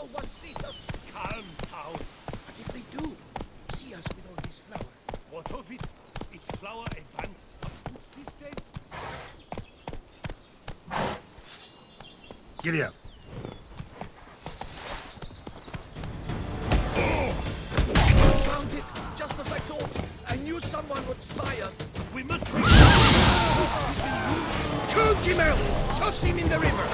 no one sees us. Calm down. But if they do, see us with all this flour. What of it? Is flour a banned substance these days? Giddy up. Found it! Just as I thought! I knew someone would spy us! We must... Choke him out! Toss him in the river!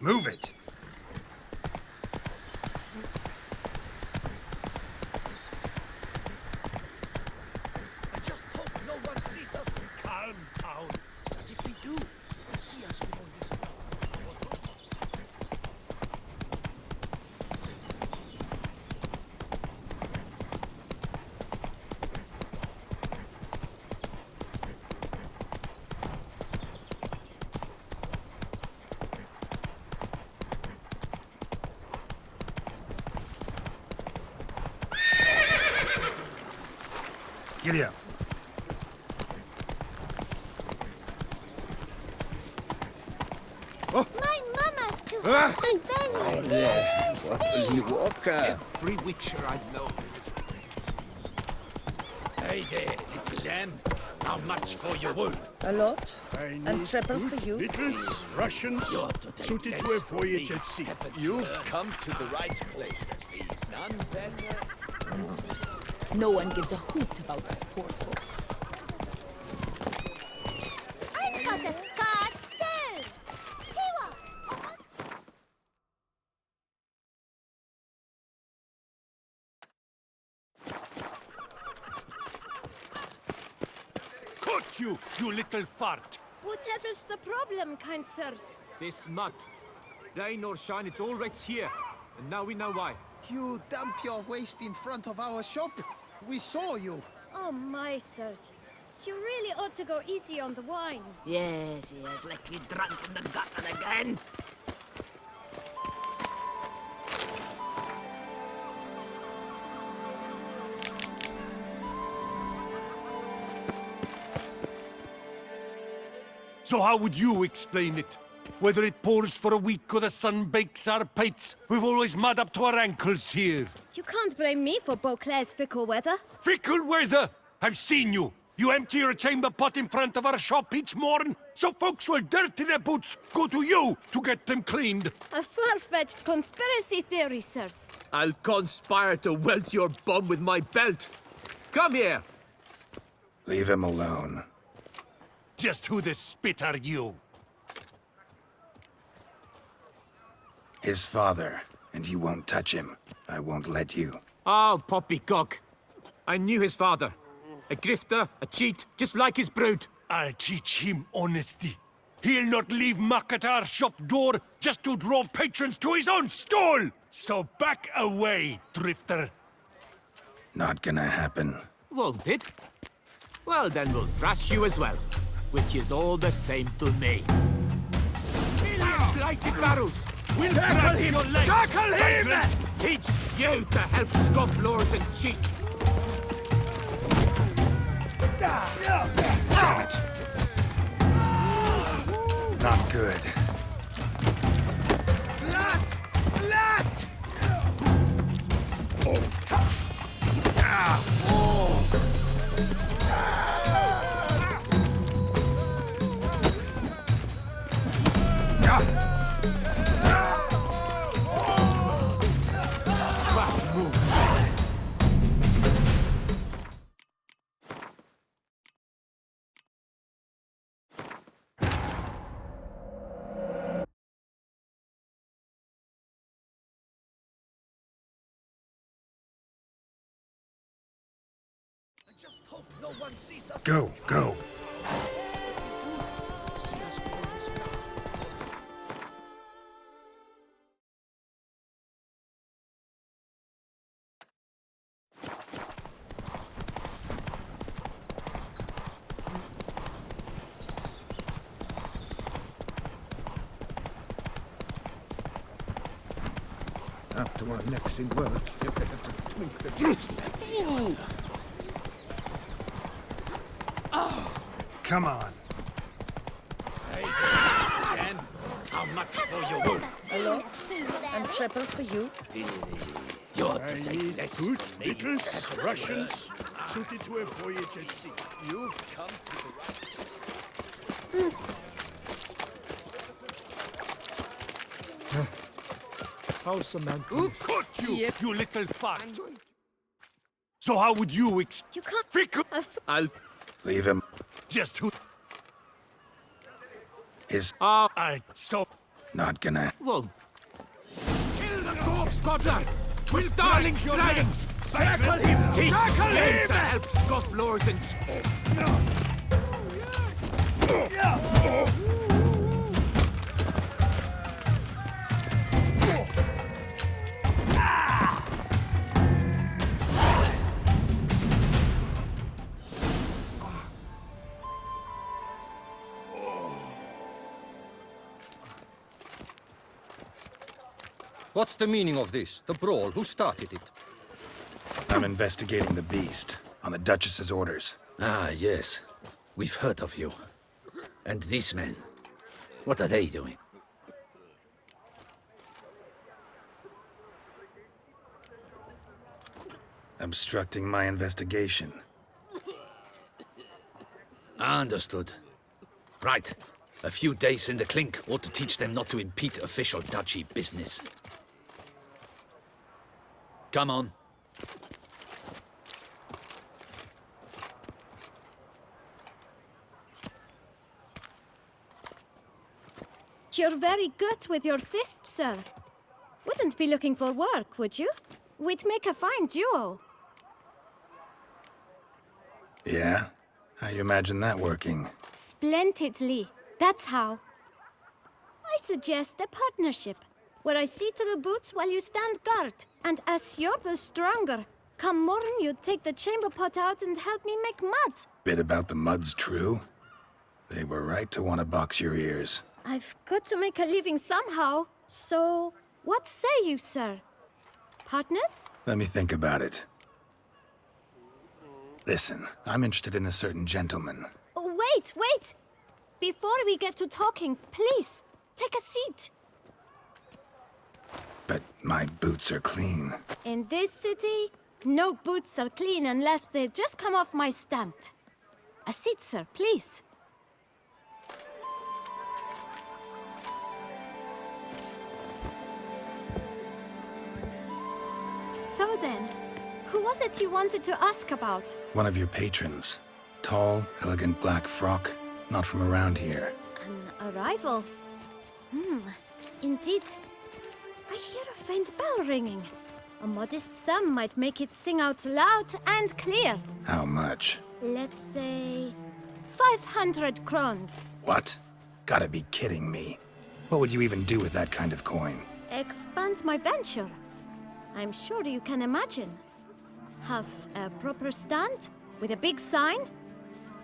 Move it! I just hope no one sees us. Calm down. But if they do, see us with all this flour. Giddy up. My mama's too hot. My belly. Walker. Every witcher I've known. Hey there, little lamb. How much for your wool? A lot? I And need triple good for you? Victuals, Russians, You're to take suited less to a from voyage me. at sea. You've come to the right place. None better. No one gives a hoot about us poor folk. I've got a card too. Here. Cut you, you little fart! Whatever's the problem, kind sirs? This mud. Rain or shine, it's always here. And now we know why. You dump your waste in front of our shop? We saw you. Oh, my sirs. You really ought to go easy on the wine. Yes, like we drunk in the gutter again. So how would you explain it? Whether it pours for a week or the sun bakes our pates, we've always mud up to our ankles here. You can't blame me for Beauclair's fickle weather. Fickle weather! I've seen you! You empty your chamber pot in front of our shop each morn? So folks will dirty their boots go to you to get them cleaned. A far-fetched conspiracy theory, sirs. I'll conspire to welt your bum with my belt. Come here. Leave him alone. Just who the spit are you? His father, and you won't touch him. I won't let you. Oh, poppycock. I knew his father. A grifter, a cheat, just like his brood. I'll teach him honesty. He'll not leave muck at our shop door just to draw patrons to his own stall! So back away, drifter. Not gonna happen. Won't it? Well, then we'll thrash you as well. Which is all the same to me. Million blighted barrels! We'll circle him! Circle him! Teach you to help scofflords and cheats! Damn it. Not good. Blood! Blood! Bad move. I just hope no one sees us. Go, go. If they do, see us pull this far. Up to our necks in work, yet they have to twink the Come on. And how much for your wood? A lot. And triple for you. You're I need good victuals, Russians, suited to a voyage at sea. You've come to the right. How's the man? Caught you, you little fuck! So how would you You can't... Fickle! I'll... Leave him. Just who... His... So... Not gonna... Whoa. Kill the corpse, Goddard! We're starling dragons! Circle him! Teach Circle you him! to help scofflords and... What's the meaning of this? The brawl? Who started it? I'm investigating the beast, on the Duchess's orders. Ah, yes. We've heard of you. And these men, what are they doing? Obstructing my investigation. Understood. Right. A few days in the clink ought to teach them not to impede official duchy business. Come on. You're very good with your fists, sir. Wouldn't be looking for work, would you? We'd make a fine duo. Yeah? How you imagine that working? Splendidly. That's how. I suggest a partnership, where I see to the boots while you stand guard. And as you're the stronger, come morn you take the chamber pot out and help me make mud. Bit about the mud's true? They were right to want to box your ears. I've got to make a living somehow, so what say you, sir? Partners? Let me think about it. Listen, I'm interested in a certain gentleman. Wait, wait! Before we get to talking, please, take a seat. But my boots are clean. In this city, no boots are clean unless they just come off my stamp. A seat, sir, please. So then, who was it you wanted to ask about? One of your patrons. Tall, elegant black frock. Not from around here. An arrival? Indeed. I hear a faint bell ringing. A modest sum might make it sing out loud and clear. How much? Let's say 500 crowns. What? Gotta be kidding me. What would you even do with that kind of coin? Expand my venture. I'm sure you can imagine. Have a proper stand with a big sign.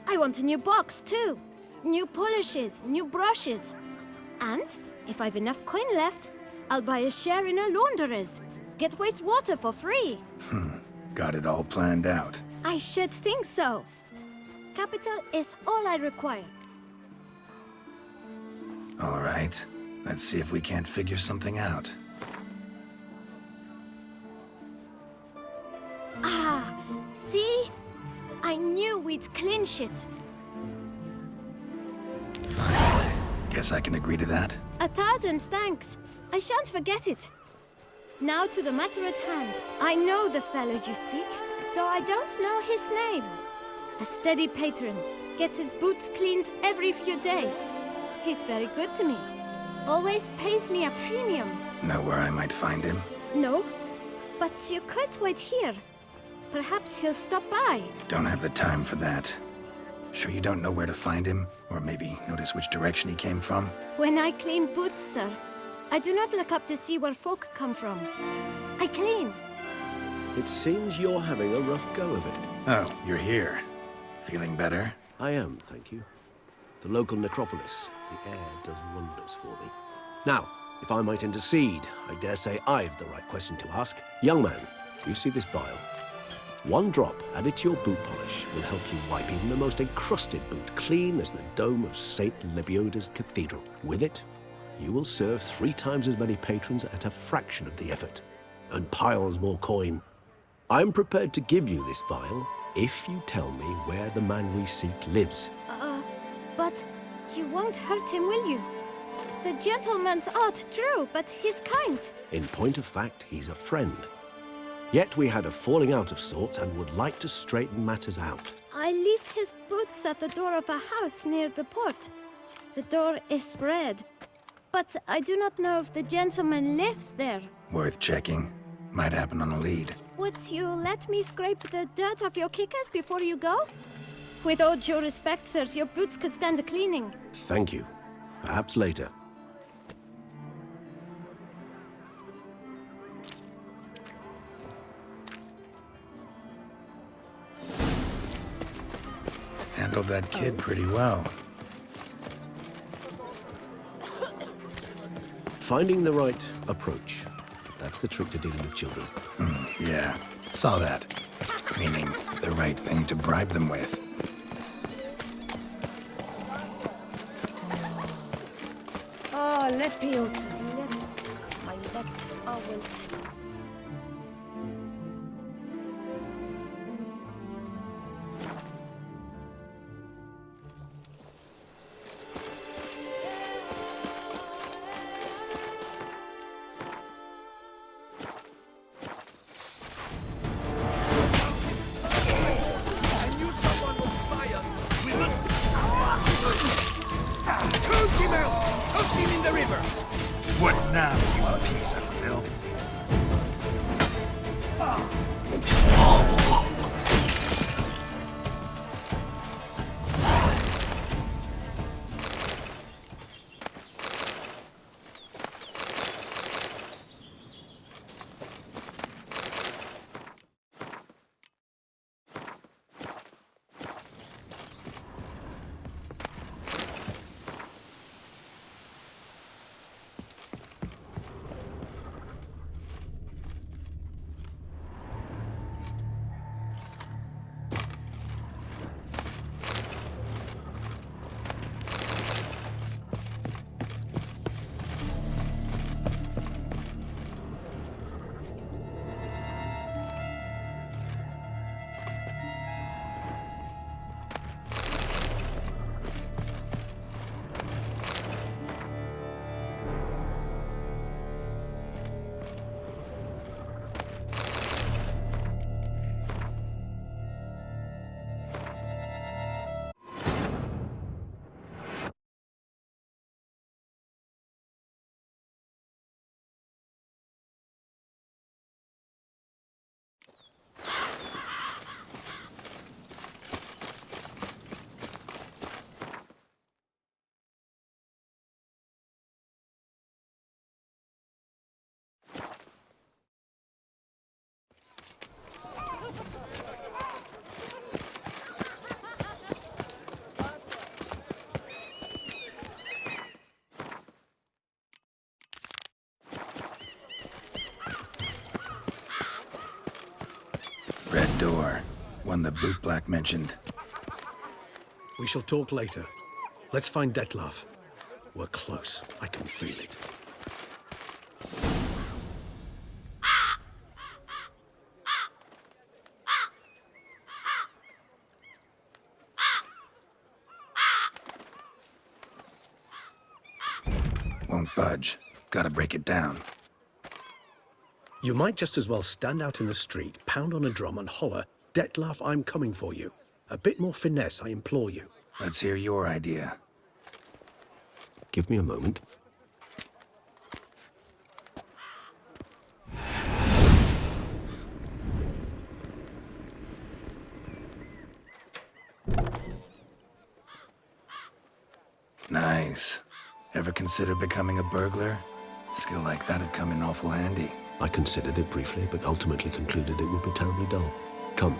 I want a new box too. New polishes, new brushes. And if I've enough coin left, I'll buy a share in a launderer's. Get wastewater for free. Got it all planned out. I should think so. Capital is all I require. All right. Let's see if we can't figure something out. Ah, see? I knew we'd clinch it. Guess I can agree to that. 1,000 thanks. I shan't forget it. Now to the matter at hand. I know the fellow you seek, though I don't know his name. A steady patron, gets his boots cleaned every few days. He's very good to me. Always pays me a premium. Know where I might find him? No, but you could wait here. Perhaps he'll stop by. Don't have the time for that. Sure you don't know where to find him? Or maybe notice which direction he came from? When I clean boots, sir, I do not look up to see where folk come from. I clean. It seems you're having a rough go of it. Oh, you're here. Feeling better? I am, thank you. The local necropolis, the air does wonders for me. Now, if I might intercede, I dare say I've the right question to ask. Young man, you see this vial? One drop added to your boot polish will help you wipe even the most encrusted boot clean as the dome of St. Lebioda's Cathedral. With it, you will serve 3 times as many patrons at a fraction of the effort, and piles more coin. I'm prepared to give you this vial if you tell me where the man we seek lives. But you won't hurt him, will you? The gentleman's art true, but he's kind. In point of fact, he's a friend. Yet we had a falling out of sorts and would like to straighten matters out. I leave his boots at the door of a house near the port. The door is red, but I do not know if the gentleman lives there. Worth checking. Might happen on a lead. Would you let me scrape the dirt off your kickers before you go? With all due respect, sirs, your boots could stand a cleaning. Thank you. Perhaps later. Handled that kid pretty well. Finding the right approach. That's the trick to dealing with children. Yeah, saw that. Meaning the right thing to bribe them with. Oh, Lepiota's lips. My lips are wilting. I knew someone would spy us. We must... Choke him out! Toss him in the river! What now, you piece of filth? door. One the bootblack mentioned. We shall talk later. Let's find Detlef. We're close. I can feel it. Won't budge. Gotta break it down. You might just as well stand out in the street, pound on a drum and holler, "Detlef, I'm coming for you." A bit more finesse, I implore you. Let's hear your idea. Give me a moment. Nice. Ever consider becoming a burglar? Skill like that'd come in awful handy. I considered it briefly, but ultimately concluded it would be terribly dull. Come.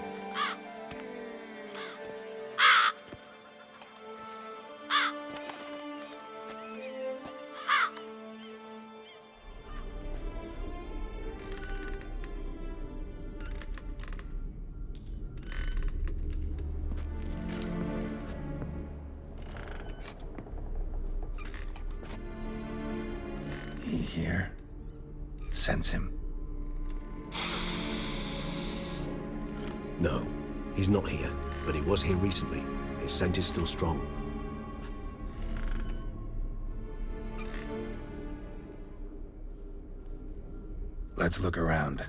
He here? Sense him. No, he's not here, but he was here recently. His scent is still strong. Let's look around.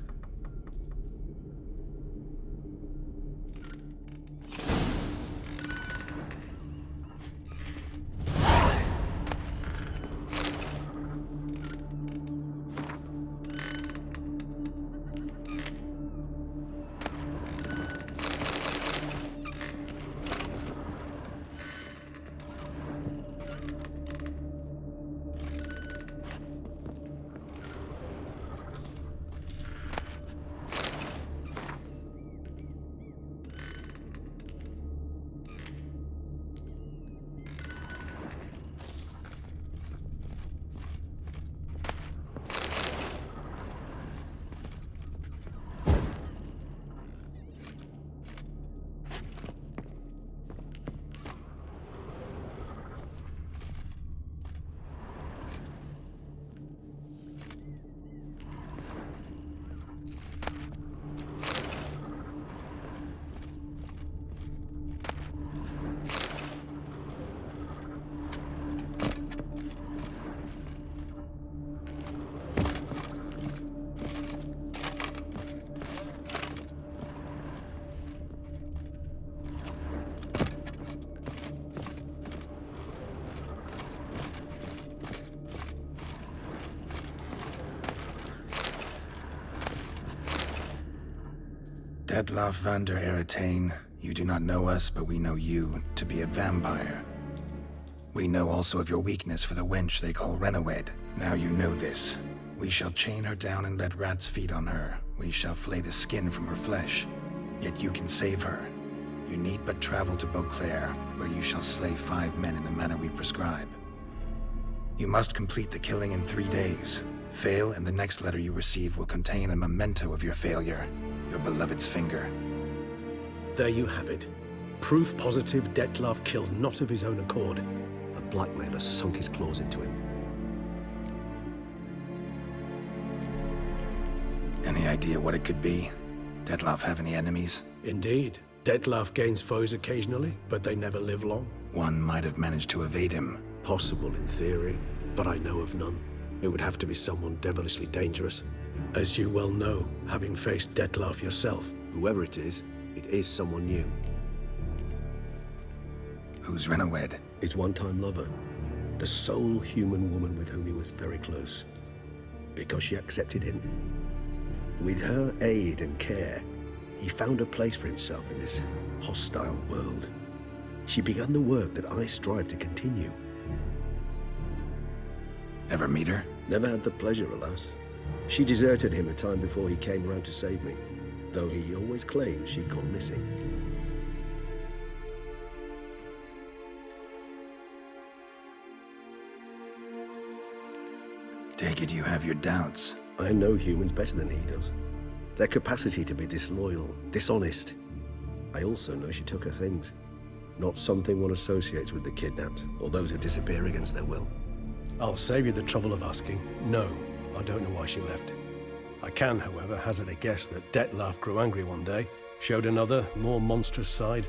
Detlef van der Eretain, you do not know us, but we know you to be a vampire. We know also of your weakness for the wench they call Renawed. Now you know this. We shall chain her down and let rats feed on her. We shall flay the skin from her flesh. Yet you can save her. You need but travel to Beauclair, where you shall slay 5 men in the manner we prescribe. You must complete the killing in 3 days. Fail, and the next letter you receive will contain a memento of your failure. Your beloved's finger. There you have it. Proof positive Detlef killed not of his own accord. A blackmailer sunk his claws into him. Any idea what it could be? Detlef have any enemies? Indeed. Detlef gains foes occasionally, but they never live long. One might have managed to evade him. Possible in theory, but I know of none. It would have to be someone devilishly dangerous. As you well know, having faced Detlef yourself, whoever it is someone new. Who's Renawed? His one-time lover. The sole human woman with whom he was very close. Because she accepted him. With her aid and care, he found a place for himself in this hostile world. She began the work that I strive to continue. Ever meet her? Never had the pleasure, alas. She deserted him a time before he came round to save me, though he always claimed she'd gone missing. Take it you have your doubts. I know humans better than he does. Their capacity to be disloyal, dishonest. I also know she took her things. Not something one associates with the kidnapped, or those who disappear against their will. I'll save you the trouble of asking. No, I don't know why she left. I can, however, hazard a guess that Detlef grew angry one day, showed another, more monstrous side.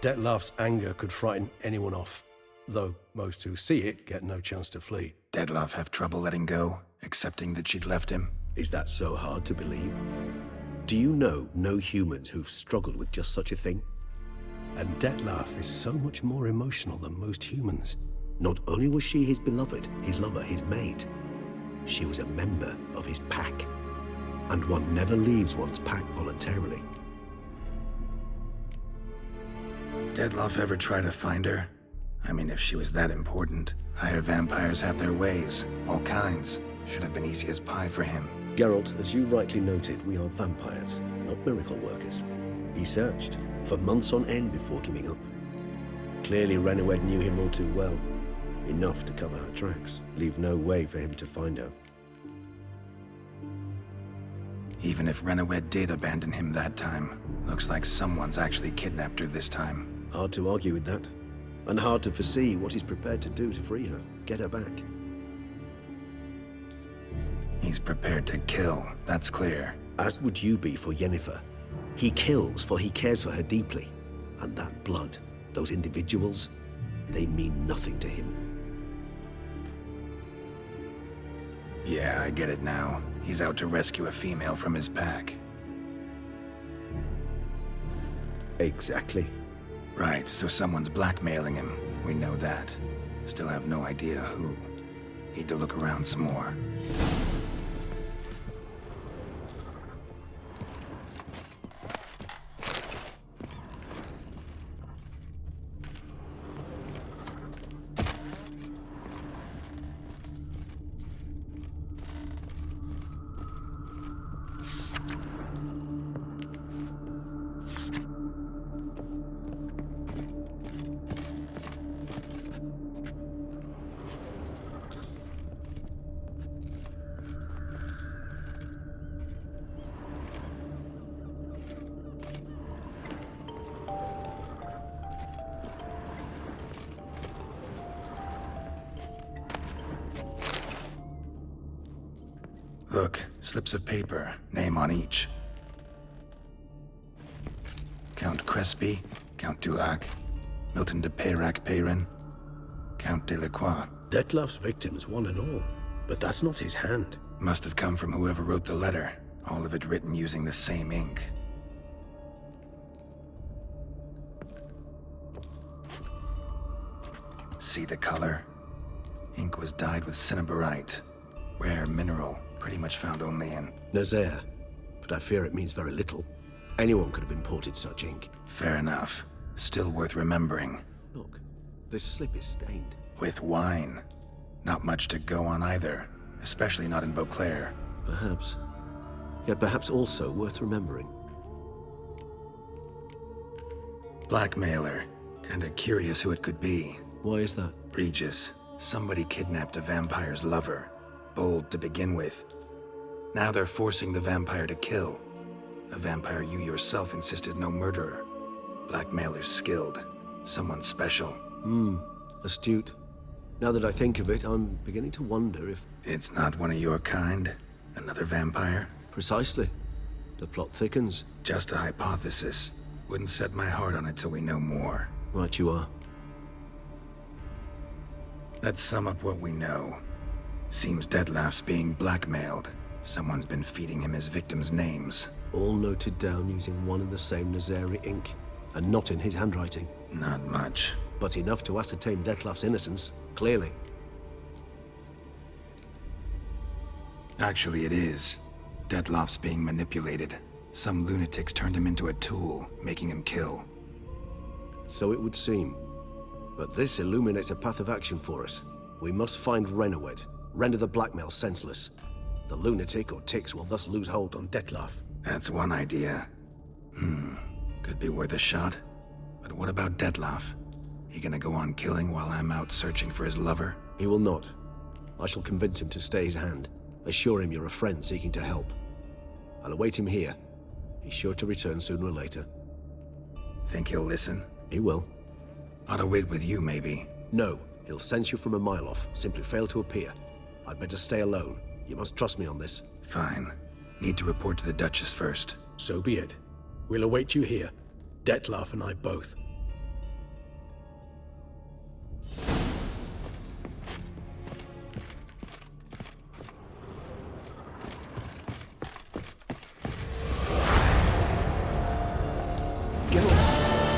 Detlef's anger could frighten anyone off, though most who see it get no chance to flee. Detlef have trouble letting go, accepting that she'd left him? Is that so hard to believe? Do you know no humans who've struggled with just such a thing? And Detlef is so much more emotional than most humans. Not only was she his beloved, his lover, his mate, she was a member of his pack. And one never leaves one's pack voluntarily. Detlef ever try to find her? I mean, if she was that important. Higher vampires have their ways, all kinds. Should have been easy as pie for him. Geralt, as you rightly noted, we are vampires, not miracle workers. He searched for months on end before giving up. Clearly Renowed knew him all too well. Enough to cover her tracks, leave no way for him to find her. Even if Renowed did abandon him that time, looks like someone's actually kidnapped her this time. Hard to argue with that. And hard to foresee what he's prepared to do to free her, get her back. He's prepared to kill, that's clear. As would you be for Yennefer. He kills for he cares for her deeply. And that blood, those individuals, they mean nothing to him. Yeah, I get it now. He's out to rescue a female from his pack. Exactly. Right, so someone's blackmailing him. We know that. Still have no idea who. Need to look around some more. Look, slips of paper, name on each. Count Crespi, Count Dulac, Milton de Peyrac-Peyrin, Count Delacroix. Detlef's victims, one and all. But that's not his hand. Must have come from whoever wrote the letter. All of it written using the same ink. See the color? Ink was dyed with cinnabarite. Rare mineral, pretty much found only in Nazaire, but I fear it means very little. Anyone could have imported such ink. Fair enough. Still worth remembering. Look, this slip is stained. With wine. Not much to go on either, especially not in Beauclair. Perhaps. Yet perhaps also worth remembering. Blackmailer. Kinda curious who it could be. Why is that? Regis. Somebody kidnapped a vampire's lover. Bold to begin with. Now they're forcing the vampire to kill. A vampire you yourself insisted no murderer. Blackmailer's skilled. Someone special. Astute. Now that I think of it, I'm beginning to wonder if... It's not one of your kind? Another vampire? Precisely. The plot thickens. Just a hypothesis. Wouldn't set my heart on it till we know more. Right you are. Let's sum up what we know. Seems Detlef's being blackmailed. Someone's been feeding him his victims' names. All noted down using one and the same Nazari ink, and not in his handwriting. Not much. But enough to ascertain Detlef's innocence, clearly. Actually, it is. Detlef's being manipulated. Some lunatics turned him into a tool, making him kill. So it would seem. But this illuminates a path of action for us. We must find Renowed, render the blackmail senseless. The lunatic or ticks will thus lose hold on Detlef. That's one idea. Could be worth a shot. But what about Detlef? He gonna go on killing while I'm out searching for his lover? He will not. I shall convince him to stay his hand. Assure him you're a friend seeking to help. I'll await him here. He's sure to return sooner or later. Think he'll listen? He will. Ought to wait with you, maybe. No, he'll sense you from a mile off. Simply fail to appear. I'd better stay alone. You must trust me on this. Fine. Need to report to the Duchess first. So be it. We'll await you here. Dettlaff and I both.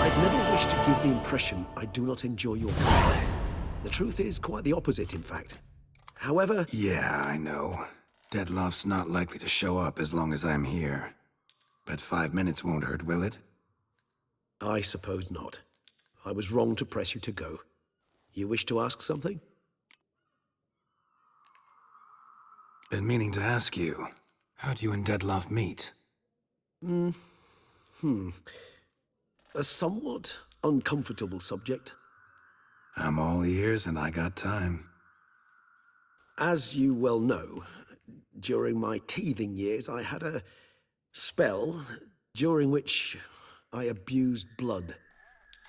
I'd never wish to give the impression I do not enjoy your company. The truth is quite the opposite, in fact. However... Yeah, I know. Dettlaff's not likely to show up as long as I'm here. But 5 minutes won't hurt, will it? I suppose not. I was wrong to press you to go. You wish to ask something? Been meaning to ask you. How'd you and Dettlaff meet? A somewhat uncomfortable subject. I'm all ears and I got time. As you well know, during my teething years, I had a spell during which I abused blood.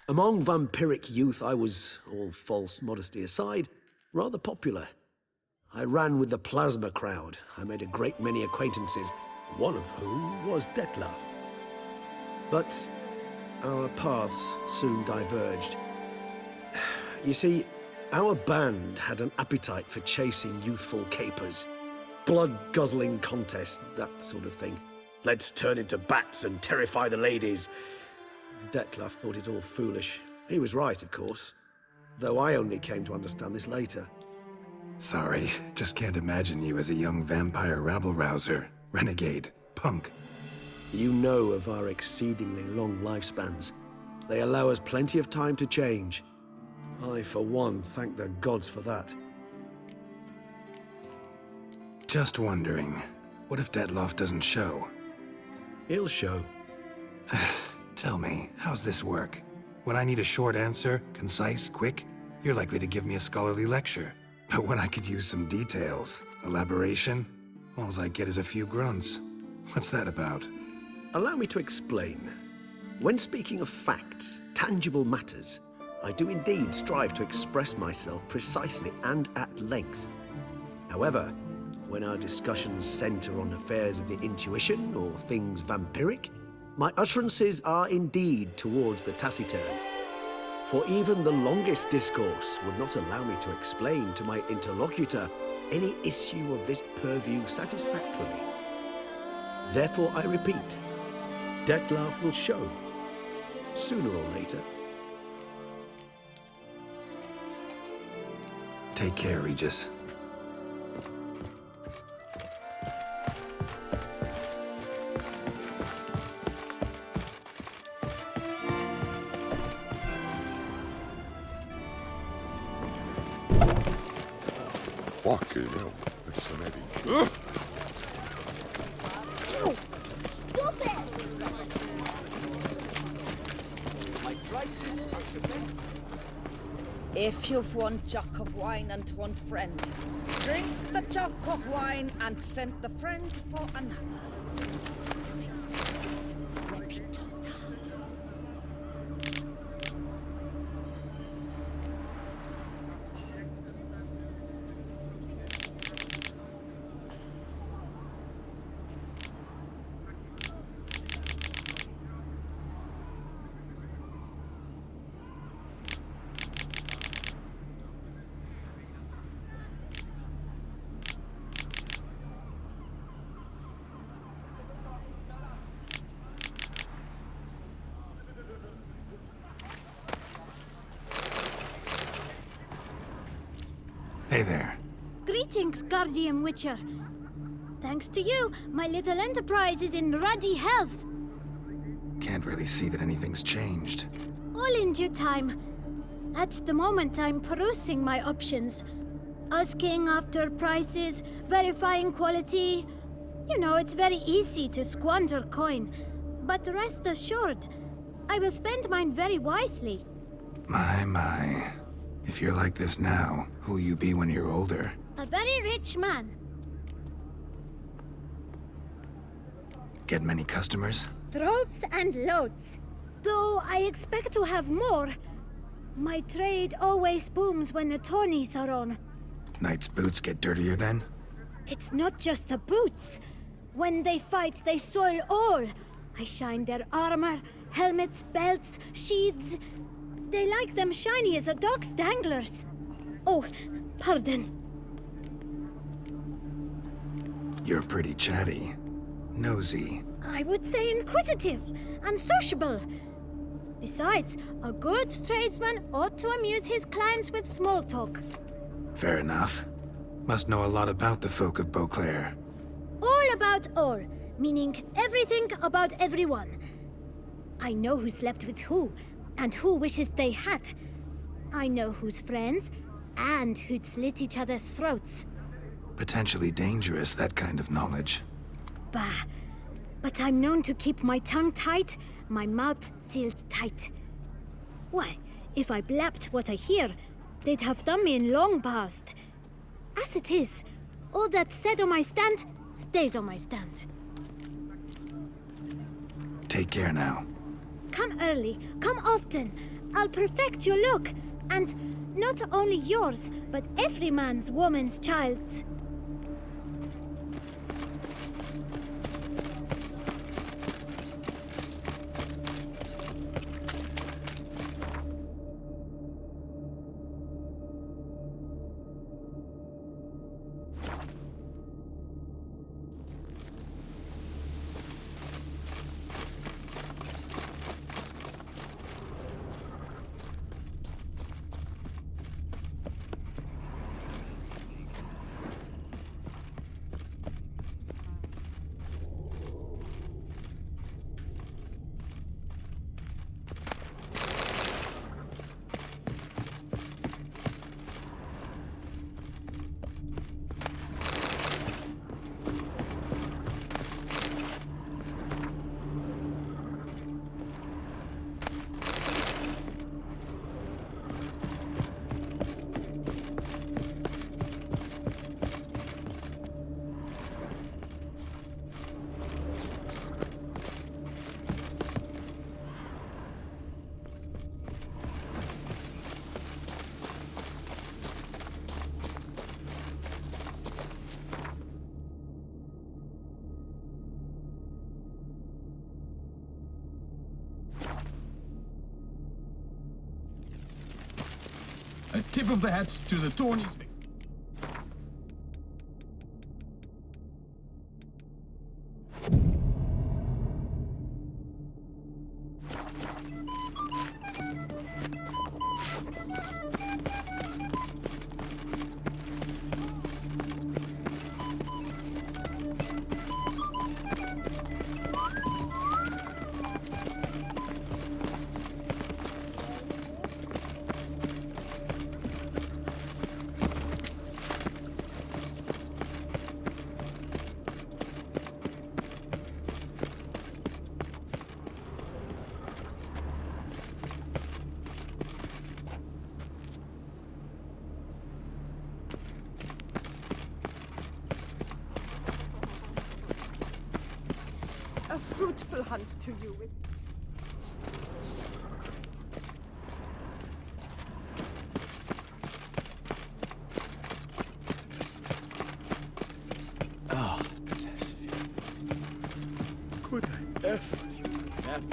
Among vampiric youth, I was, all false modesty aside, rather popular. I ran with the plasma crowd. I made a great many acquaintances, one of whom was Dettlaff. But our paths soon diverged. You see, our band had an appetite for chasing youthful capers. Blood-guzzling contests, that sort of thing. Let's turn into bats and terrify the ladies. Dettlaff thought it all foolish. He was right, of course. Though I only came to understand this later. Sorry, just can't imagine you as a young vampire rabble-rouser, renegade, punk. You know of our exceedingly long lifespans. They allow us plenty of time to change. I, for one, thank the gods for that. Just wondering, what if Dettlaff doesn't show? He'll show. Tell me, how's this work? When I need a short answer, concise, quick, you're likely to give me a scholarly lecture. But when I could use some details, elaboration, all I get is a few grunts. What's that about? Allow me to explain. When speaking of facts, tangible matters, I do indeed strive to express myself precisely and at length. However, when our discussions center on affairs of the intuition or things vampiric, my utterances are indeed towards the taciturn. For even the longest discourse would not allow me to explain to my interlocutor any issue of this purview satisfactorily. Therefore, I repeat, Dettlaff will show, sooner or later. Take care, Regis. Fucking hell, that's so heavy. Stop it! My prices are the best. If you've one jug of wine and one friend, drink the jug of wine and send the friend for another. Hey there. Greetings, Guardian Witcher. Thanks to you, my little enterprise is in ruddy health. Can't really see that anything's changed. All in due time. At the moment, I'm perusing my options. Asking after prices, verifying quality. You know, it's very easy to squander coin. But rest assured, I will spend mine very wisely. My. If you're like this now, who'll you be when you're older? A very rich man. Get many customers? Droves and loads. Though I expect to have more. My trade always booms when the tourneys are on. Knights' boots get dirtier then? It's not just the boots. When they fight, they soil all. I shine their armor, helmets, belts, sheaths. They like them shiny as a dog's danglers. Oh, pardon. You're pretty chatty. Nosy. I would say inquisitive and sociable. Besides, a good tradesman ought to amuse his clients with small talk. Fair enough. Must know a lot about the folk of Beauclair. All about all, meaning everything about everyone. I know who slept with who, and who wishes they had. I know who's friends, and who'd slit each other's throats. Potentially dangerous, that kind of knowledge. Bah. But I'm known to keep my tongue tight, my mouth sealed tight. Why, if I blabbed what I hear, they'd have done me in long past. As it is, all that's said on my stand stays on my stand. Take care now. Come early, come often. I'll perfect your look, and not only yours, but every man's woman's child's. A tip of the hat to the Tawneys. A fruitful hunt to you. Ah, bless you. Could I ever use a nap?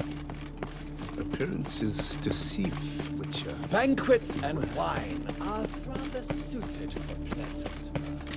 Appearances deceive, Witcher. Banquets and wine are rather suited for pleasant mirth.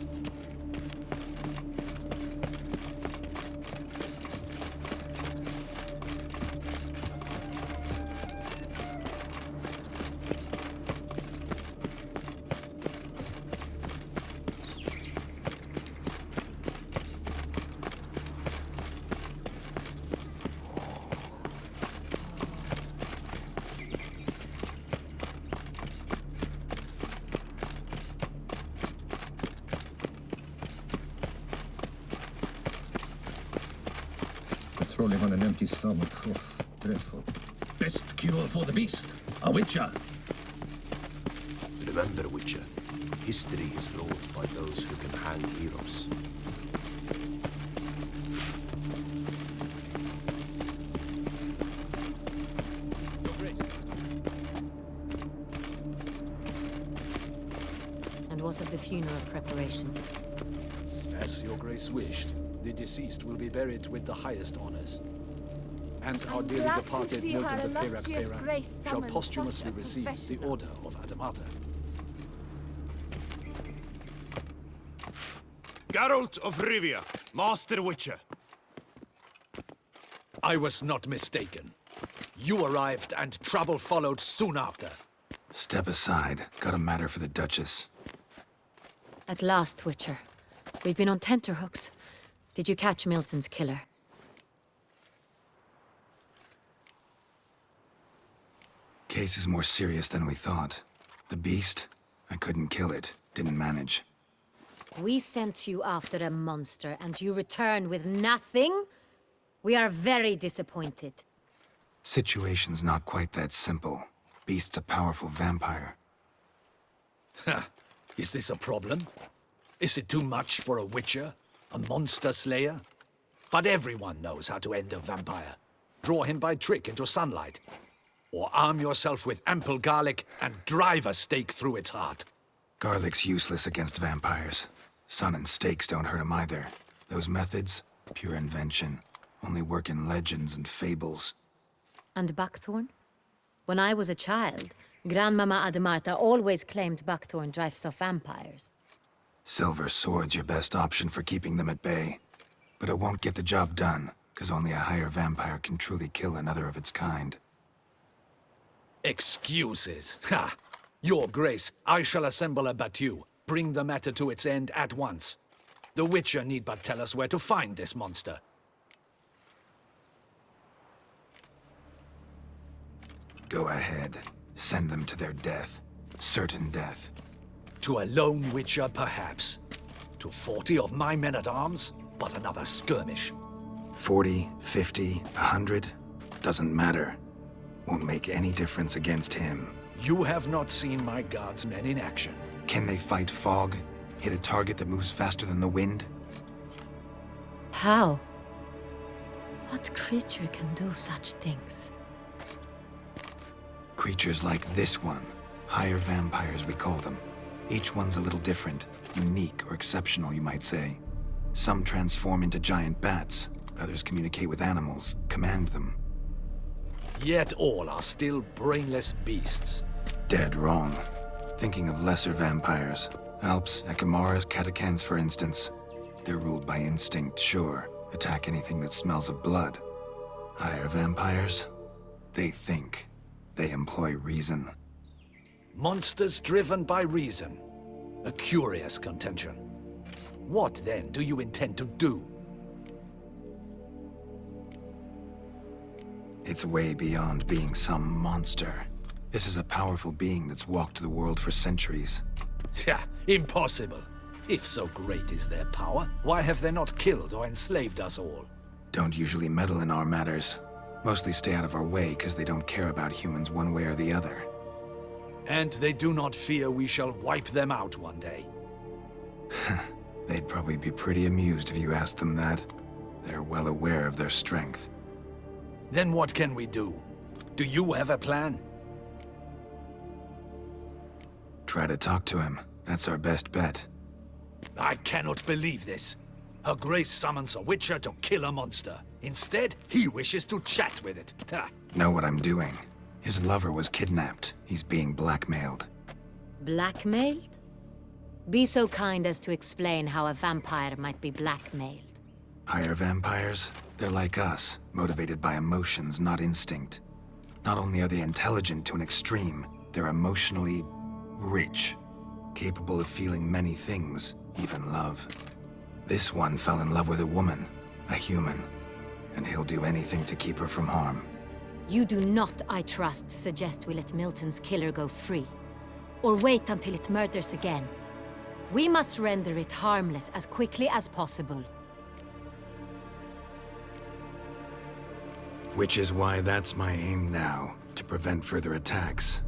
Patrolling on an empty stomach. Oh, dreadful. Best cure for the beast. A Witcher. Remember, Witcher, history is wrote by those who can hang heroes. most of the funeral preparations? As your grace wished, the deceased will be buried with the highest honors. And our I'm dearly glad to departed see Milton her de Peyrac illustrious Peyrac grace shall summon posthumously such a receive the professional. Order of Adamata. Geralt of Rivia, Master Witcher. I was not mistaken. You arrived and trouble followed soon after. Step aside. Got a matter for the Duchess. At last, Witcher. We've been on tenterhooks. Did you catch Milton's killer? Case is more serious than we thought. The beast? I couldn't kill it. Didn't manage. We sent you after a monster, and you return with nothing? We are very disappointed. Situation's not quite that simple. Beast's a powerful vampire. Ha! Is this a problem? Is it too much for a witcher? A monster slayer? But everyone knows how to end a vampire. Draw him by trick into sunlight. Or arm yourself with ample garlic and drive a stake through its heart. Garlic's useless against vampires. Sun and stakes don't hurt him either. Those methods, pure invention. Only work in legends and fables. And buckthorn? When I was a child, Grandmama Adamarta always claimed buckthorn drives off vampires. Silver sword's your best option for keeping them at bay. But it won't get the job done, because only a higher vampire can truly kill another of its kind. Excuses. Ha! Your Grace, I shall assemble a battue. Bring the matter to its end at once. The Witcher need but tell us where to find this monster. Go ahead. Send them to their death. Certain death. To a lone Witcher, perhaps. To 40 of my men-at-arms, but another skirmish. 40, 50, 100? Doesn't matter. Won't make any difference against him. You have not seen my guards' men in action. Can they fight fog? Hit a target that moves faster than the wind? How? What creature can do such things? Creatures like this one. Higher vampires, we call them. Each one's a little different. Unique or exceptional, you might say. Some transform into giant bats. Others communicate with animals, command them. Yet all are still brainless beasts. Dead wrong. Thinking of lesser vampires. Alps, Ekamaras, Catacans, for instance. They're ruled by instinct, sure. Attack anything that smells of blood. Higher vampires? They think. They employ reason. Monsters driven by reason. A curious contention. What, then, do you intend to do? It's way beyond being some monster. This is a powerful being that's walked the world for centuries. Yeah, impossible. If so great is their power, why have they not killed or enslaved us all? Don't usually meddle in our matters. Mostly stay out of our way because they don't care about humans one way or the other. And they do not fear we shall wipe them out one day. They'd probably be pretty amused if you asked them that. They're well aware of their strength. Then what can we do? Do you have a plan? Try to talk to him. That's our best bet. I cannot believe this. Her Grace summons a Witcher to kill a monster. Instead, he wishes to chat with it. Ha. Know what I'm doing. His lover was kidnapped. He's being blackmailed. Blackmailed? Be so kind as to explain how a vampire might be blackmailed. Higher vampires? They're like us, motivated by emotions, not instinct. Not only are they intelligent to an extreme, they're emotionally rich, capable of feeling many things, even love. This one fell in love with a woman, a human, and he'll do anything to keep her from harm. You do not, I trust, suggest we let Milton's killer go free. Or wait until it murders again. We must render it harmless as quickly as possible. Which is why that's my aim now, to prevent further attacks.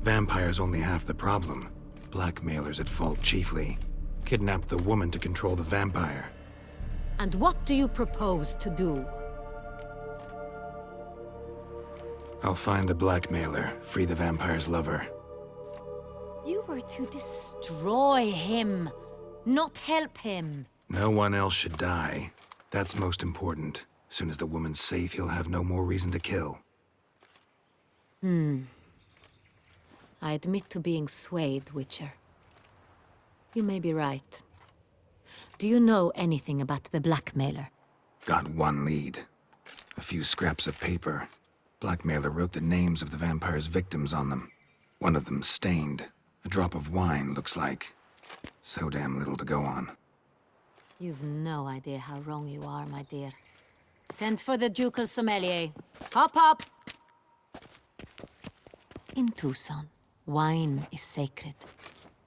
Vampires only half the problem. Blackmailers at fault chiefly. Kidnapped the woman to control the vampire. And what do you propose to do? I'll find the blackmailer, free the vampire's lover. You were to destroy him, not help him. No one else should die. That's most important. Soon as the woman's safe, he'll have no more reason to kill. I admit to being swayed, Witcher. You may be right. Do you know anything about the blackmailer? Got one lead. A few scraps of paper. Blackmailer wrote the names of the vampire's victims on them. One of them stained. A drop of wine, looks like. So damn little to go on. You've no idea how wrong you are, my dear. Send for the ducal sommelier. Hop, hop! In Tucson, wine is sacred.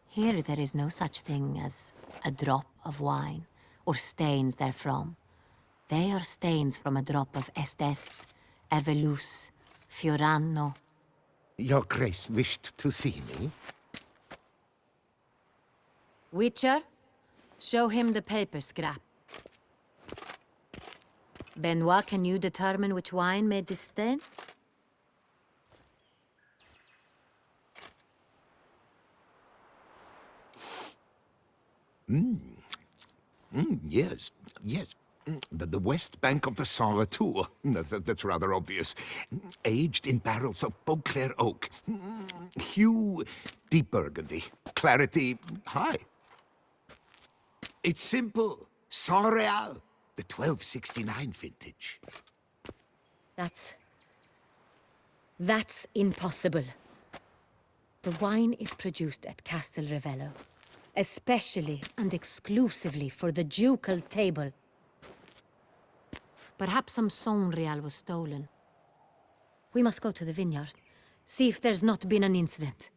Here there is no such thing as a drop of wine, or stains therefrom. They are stains from a drop of Est, Ervelus, Fiorano. Your Grace wished to see me? Witcher, show him the paper scrap. Benoit, can you determine which wine made this stain? Yes, yes. The west bank of the Saar Tour. That's rather obvious. Aged in barrels of Beauclair oak. Hue, deep burgundy. Clarity, high. It's simple. Saint Real, the 1269 vintage. That's impossible. The wine is produced at Castel Revello, especially and exclusively for the ducal table. Perhaps some Saint Real was stolen. We must go to the vineyard, see if there's not been an incident.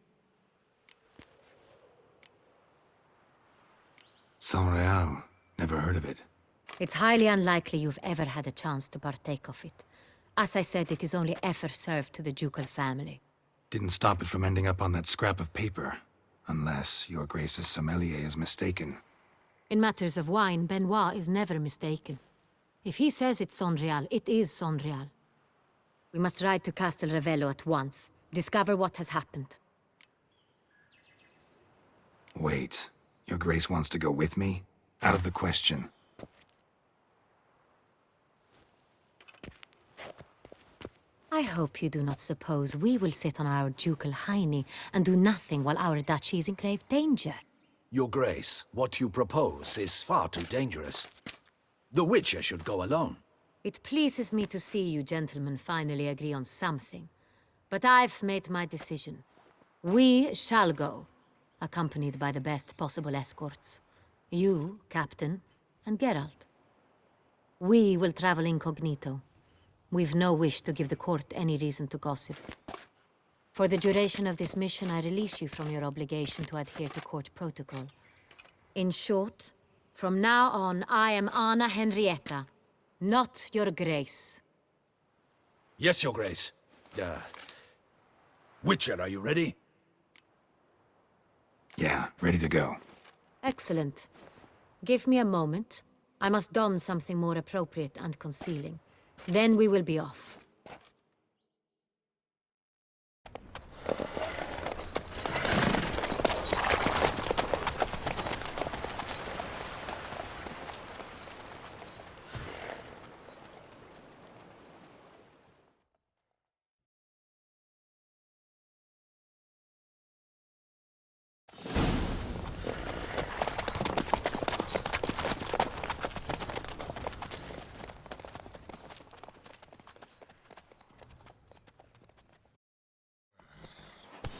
Saint Real. Never heard of it. It's highly unlikely you've ever had a chance to partake of it. As I said, it is only ever served to the ducal family. Didn't stop it from ending up on that scrap of paper. Unless your Grace's sommelier is mistaken. In matters of wine, Benoit is never mistaken. If he says it's Saint Real, it is Saint Real. We must ride to Castel Revello at once. Discover what has happened. Wait. Your Grace wants to go with me? Out of the question. I hope you do not suppose we will sit on our ducal hiney and do nothing while our duchy is in grave danger. Your Grace, what you propose is far too dangerous. The Witcher should go alone. It pleases me to see you gentlemen finally agree on something. But I've made my decision. We shall go, accompanied by the best possible escorts. You, Captain, and Geralt. We will travel incognito. We've no wish to give the court any reason to gossip. For the duration of this mission, I release you from your obligation to adhere to court protocol. In short, from now on, I am Anna Henrietta, not your Grace. Yes, Your Grace. Witcher, are you ready? Yeah, ready to go. Excellent. Give me a moment. I must don something more appropriate and concealing. Then we will be off.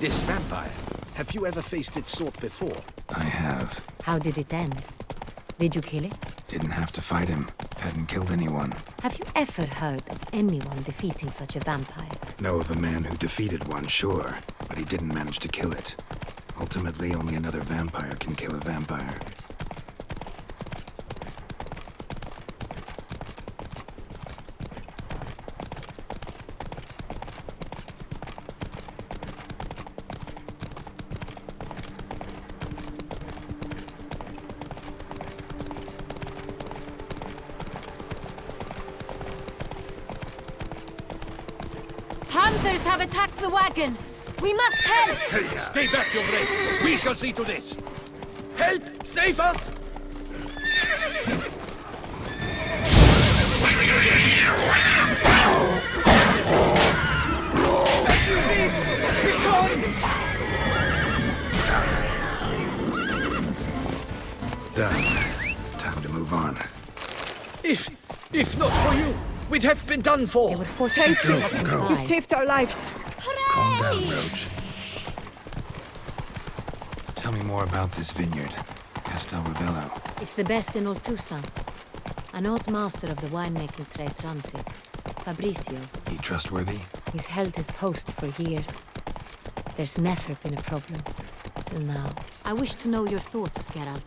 This vampire, have you ever faced its sort before? I have. How did it end? Did you kill it? Didn't have to fight him. Hadn't killed anyone. Have you ever heard of anyone defeating such a vampire? Know of a man who defeated one, sure, but he didn't manage to kill it. Ultimately, only another vampire can kill a vampire. Panthers have attacked the wagon! We must help! Stay back, Your Grace. We shall see to this. Help! Save us! Done. Time to move on. If not for you, we'd have been done for. They were fortunate to help them Go. by. You Saved our lives. Calm down, Roach. Tell me more about this vineyard, Castel Ravello. It's the best in all Toussaint. An old master of the winemaking trade runs it. Fabrizio. He trustworthy? He's held his post for years. There's never been a problem. Till now. I wish to know your thoughts, Geralt.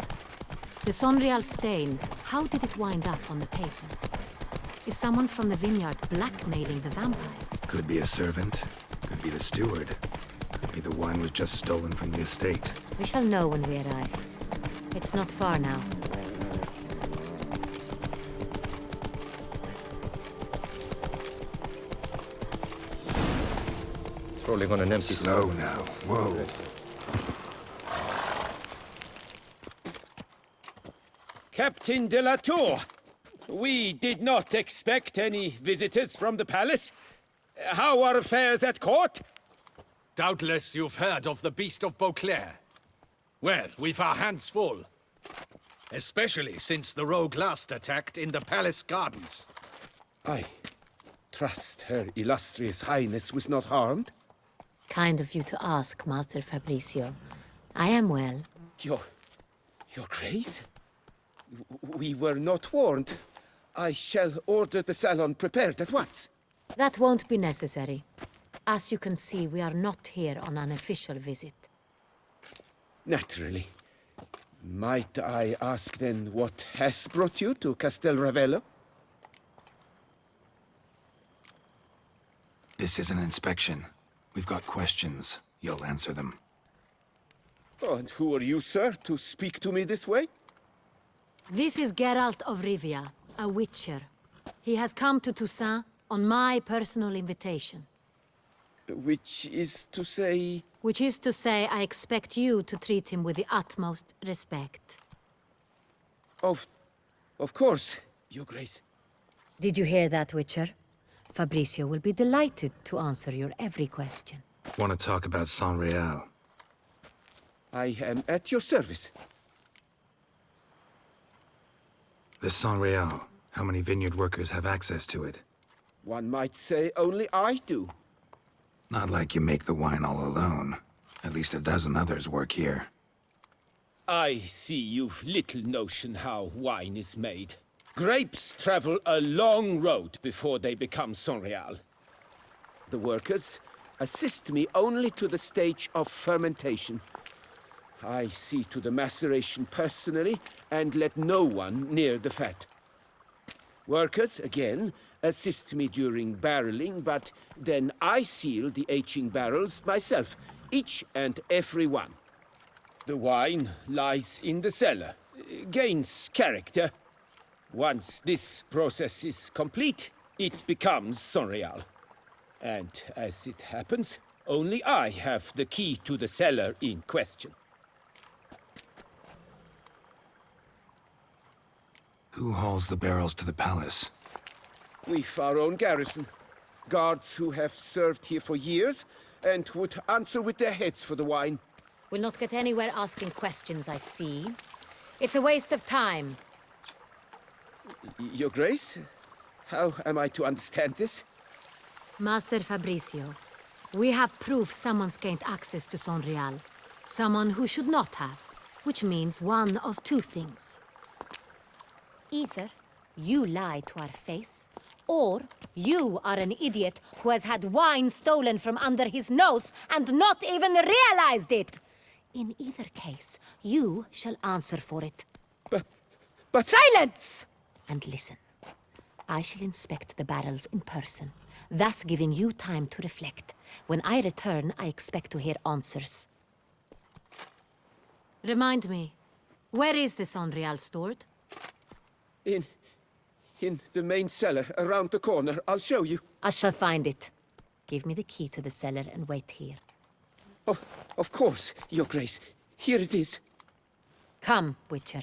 The Sonreal stain, how did it wind up on the paper? Is someone from the vineyard blackmailing the vampire? Could be a servant. Could be the steward. Could be the wine was just stolen from the estate. We shall know when we arrive. It's not far now. Rolling on an empty Slow now. Whoa. Captain de la Tour, we did not expect any visitors from the palace. How are affairs at court? Doubtless you've heard of the Beast of Beauclair. Well, we've our hands full. Especially since the rogue last attacked in the palace gardens. I trust Her Illustrious Highness was not harmed. Kind of you to ask, Master Fabrizio. I am well. Your Grace? We were not warned. I shall order the salon prepared at once. That won't be necessary. As you can see, we are not here on an official visit. Naturally. Might I ask then what has brought you to Castel Ravello? This is an inspection. We've got questions. You'll answer them. Oh, and who are you, sir, to speak to me this way? This is Geralt of Rivia, a witcher. He has come to Toussaint on my personal invitation. Which is to say... Which is to say, I expect you to treat him with the utmost respect. Of course, Your Grace. Did you hear that, Witcher? Fabrizio will be delighted to answer your every question. Want to talk about Sonreal? I am at your service. The Sonreal. How many vineyard workers have access to it? One might say only I do. Not like you make the wine all alone. At least a dozen others work here. I see you've little notion how wine is made. Grapes travel a long road before they become Sonreal. The workers assist me only to the stage of fermentation. I see to the maceration personally and let no one near the fat. Workers, again, assist me during barreling, but then I seal the aging barrels myself, each and every one. The wine lies in the cellar, gains character. Once this process is complete, it becomes Sonreal. And as it happens, only I have the key to the cellar in question. Who hauls the barrels to the palace? We've our own garrison. Guards who have served here for years and would answer with their heads for the wine. We'll not get anywhere asking questions, I see. It's a waste of time. Your Grace, how am I to understand this? Master Fabrizio, we have proof someone's gained access to Sonreal. Someone who should not have, which means one of two things. Either you lie to our face, or you are an idiot who has had wine stolen from under his nose and not even realized it. In either case, you shall answer for it. But... Silence! And listen. I shall inspect the barrels in person, thus giving you time to reflect. When I return, I expect to hear answers. Remind me, where is the Sonreal stored? In the main cellar, around the corner. I'll show you. I shall find it. Give me the key to the cellar and wait here. Oh, of course, Your Grace. Here it is. Come, Witcher.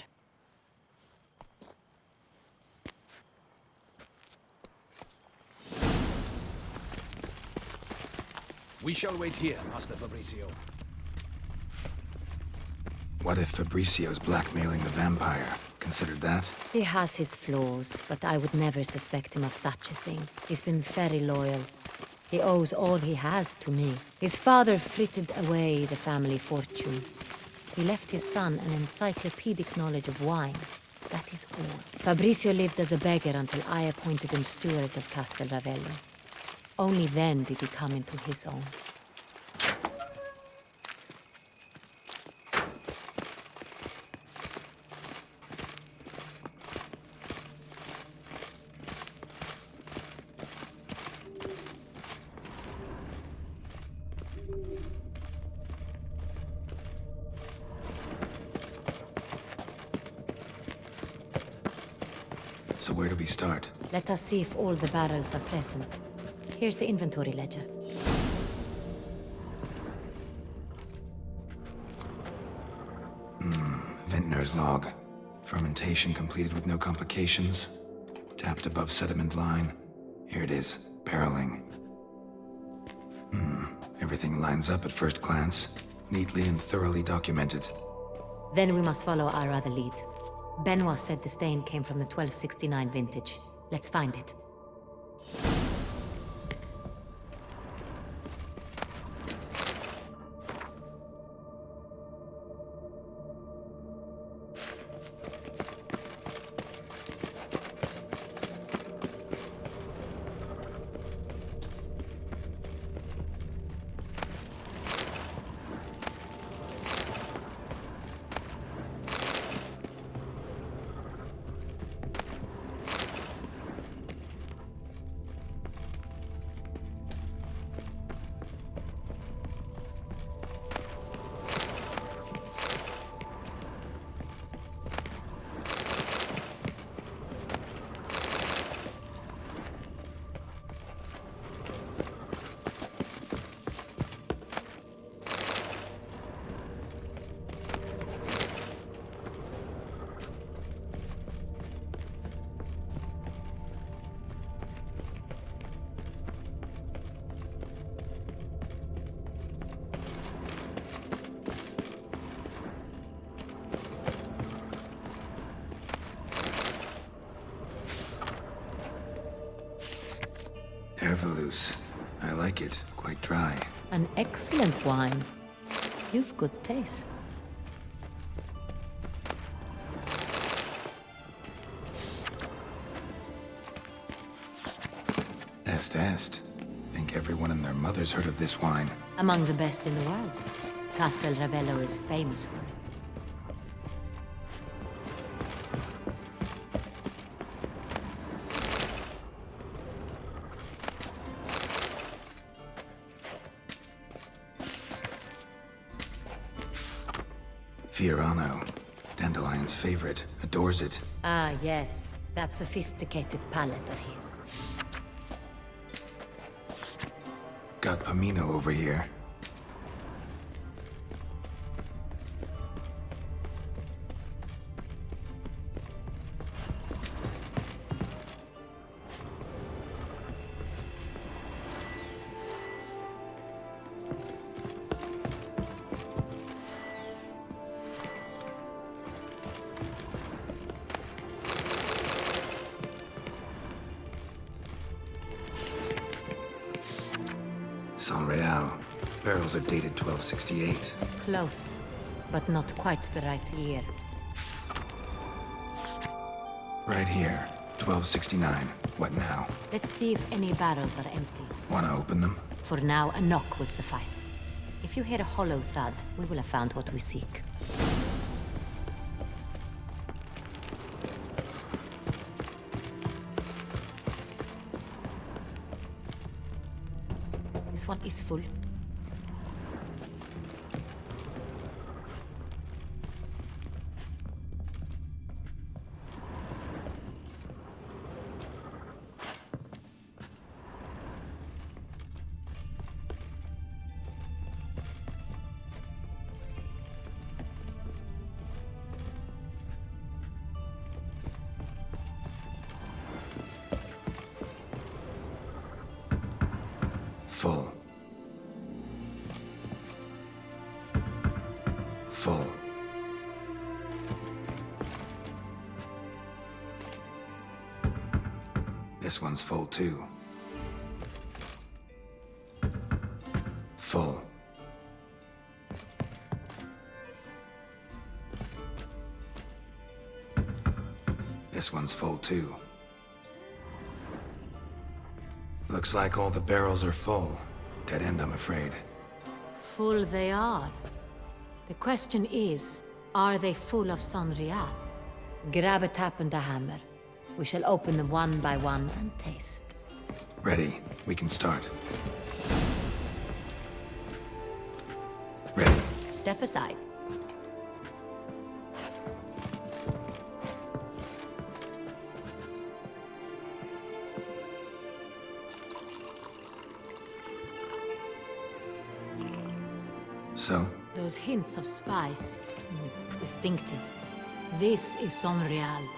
We shall wait here, Master Fabricio. What if Fabricio's blackmailing the vampire? Considered that? He has his flaws, but I would never suspect him of such a thing. He's been very loyal. He owes all he has to me. His father frittered away the family fortune. He left his son an encyclopedic knowledge of wine. That is all. Fabricio lived as a beggar until I appointed him steward of Castel Ravello. Only then did he come into his own. So where do we start? Let us see if all the barrels are present. Here's the inventory ledger. Vintner's log. Fermentation completed with no complications. Tapped above sediment line. Here it is. Barreling. Everything lines up at first glance. Neatly and thoroughly documented. Then we must follow our other lead. Benoit said the stain came from the 1269 vintage. Let's find it. Ervelous. I like it. Quite dry. An excellent wine. You've good taste. Est. Think everyone and their mother's heard of this wine. Among the best in the world. Castel Ravello is famous for it. Fiorano. Dandelion's favorite. Adores it. Ah, yes. That sophisticated palate of his. Got Pomino over here. San Real. Barrels are dated 1268. Close, but not quite the right year. Right here. 1269. What now? Let's see if any barrels are empty. Wanna open them? For now, a knock will suffice. If you hear a hollow thud, we will have found what we seek. This one is full. Full. Full. This one's full too. Full. This one's full too. Looks like all the barrels are full. Dead end, I'm afraid. Full they are. The question is, are they full of Sonreal? Grab a tap and a hammer. We shall open them one by one and taste. Ready. We can start. Ready. Step aside. So? Those hints of spice. Distinctive. This is Sonreal.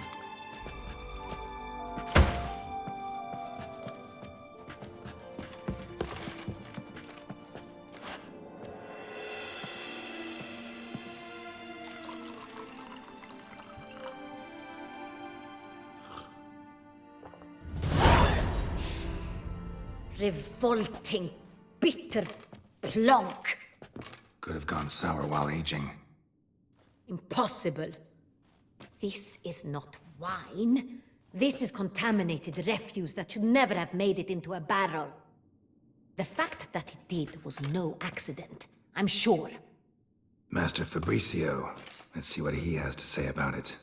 Revolting, bitter plonk. Could have gone sour while aging. Impossible. This is not wine. This is contaminated refuse that should never have made it into a barrel. The fact that it did was no accident, I'm sure. Master Fabricio. Let's see what he has to say about it.